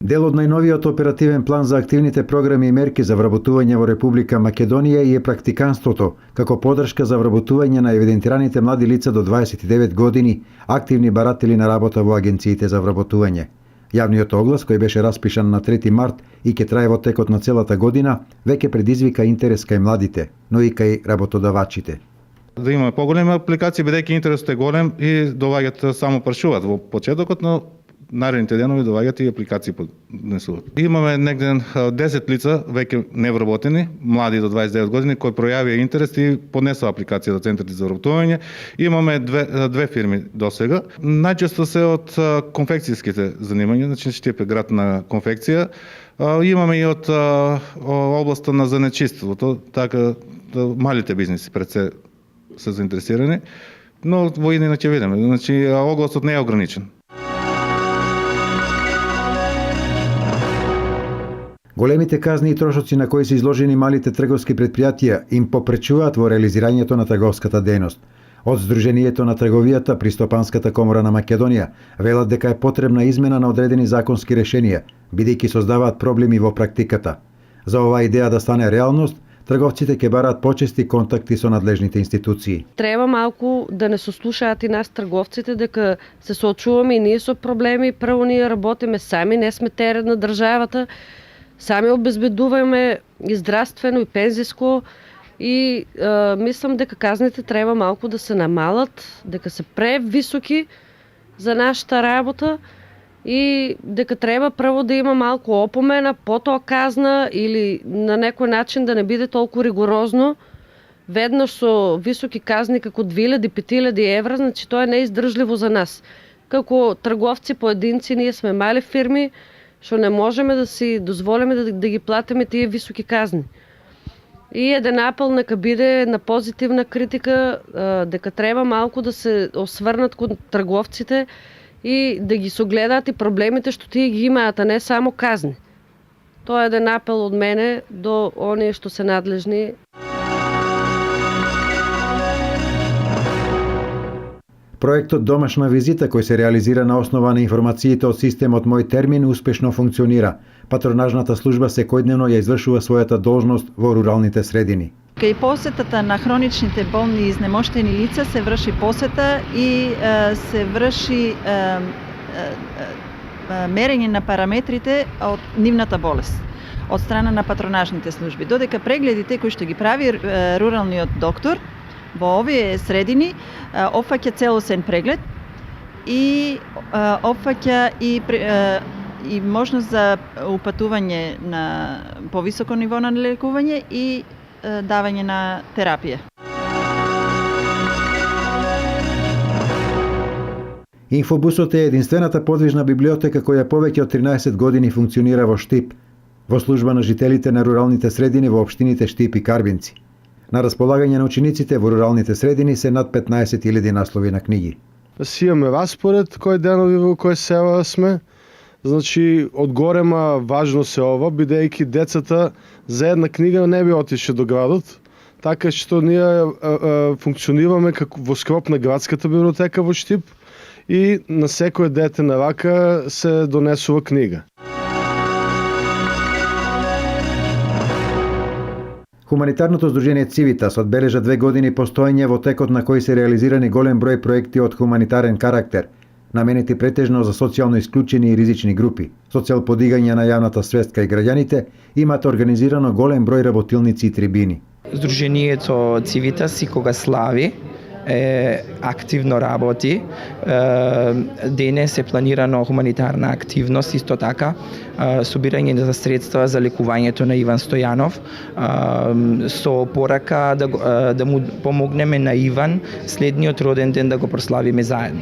Дел од најновиот оперативен план за активните програми и мерки за вработување во Република Македонија и е практиканството, како подршка за вработување на евидентираните млади лица до 29 години, активни баратели на работа во агенциите за вработување. Јавниот оглас, кој беше распишан на 3 март и ќе трае во текот на целата година, веќе предизвика интерес кај младите, но и кај работодавачите. Да имаме поголеми апликации, бидејќи интересот е голем и доаѓаат само прашуваат во почетокот, но наредните денови доаѓаат и апликации поднесуваат. Имаме негде 10 лица веќе невработени, млади до 29 години, кои пројавија интерес и поднесоа апликација до центрите за вработување. Имаме две фирми досега. Најчесто се од конфекцијските занимања, значи Штип е град на конфекција. Имаме и од областа на занечиството, така малите бизниси пред се заинтересирани, но во иднина ќе видиме. Значи огласот не е ограничен. Големите казни и трошоци на кои се изложени малите трговски предпријатија им попречуваат во реализирањето на трговската дејност. Од Сдруженијето на трговијата при Стопанската комора на Македонија велат дека е потребна измена на одредени законски решенија, бидејќи создаваат проблеми во практиката. За оваа идеја да стане реалност, трговците ќе бараат почести контакти со надлежните институции. Треба малку да не сослушаат и нас трговците, дека се соочуваме и ние со проблеми. Прво ние работиме сами, не сме терет на државата. Сами обезбедуваме и здравствено, и пензиско и мислам дека казните треба малку да се намалат, дека се превисоки за нашата работа и дека треба прво да има малку опомена, потоа казна или на некој начин да не биде толку ригорозно. Веднаш со високи казни како 2000-5000 евра, значи тоа е неиздржливо за нас. Како трговци поединци, ние сме мали фирми, што не можеме да си дозволиме да ги платиме тие високи казни. И еден апел нека биде на позитивна критика, дека треба малку да се осврнат кон трговците и да ги согледаат и проблемите што тие ги имаат, а не само казни. Тоа е еден апел од мене до оние што се надлежни. Проектот Домашна визита, кој се реализира на основа на информациите од системот Мој термин, успешно функционира. Патронажната служба секојдневно ја извршува својата должност во руралните средини. Кај посетата на хроничните болни и изнемоштени лица се врши посета и се врши мерење на параметрите од нивната болест од страна на патронажните служби. Додека прегледите кои што ги прави руралниот доктор во овие средини опфаќа целосен преглед и опфаќа и можност за упатување на повисоко ниво на лекување и давање на терапија. Инфобусот е единствената подвижна библиотека која повеќе од 13 години функционира во Штип, во служба на жителите на руралните средини во општините Штип и Карбинци. На располагање на учениците во руралните средини се над 15.000 наслови на книги. Си имаме распоред кој денови во кој села сме. Значи, од горема важно се ова, бидејќи децата за една книга не би отише до градот, така што ние функционираме како во скроп на градската библиотека во Штип и на секој дете на рака се донесува книга. Хуманитарното здружение Цивитас одбележа 2 години постоење во текот на кои се реализирани голем број проекти од хуманитарен карактер, наменети претежно за социјално исклучени и ризични групи. Со цел подигање на јавната свест кај граѓаните, имат организирано голем број работилници и трибини. Здруженијето Цивитас и кога слави активно работи. Денес е планирано хуманитарна активност, исто така собирање за средства за лекувањето на Иван Стојанов, со порака да му помогнеме на Иван следниот роден ден да го прославиме заедно.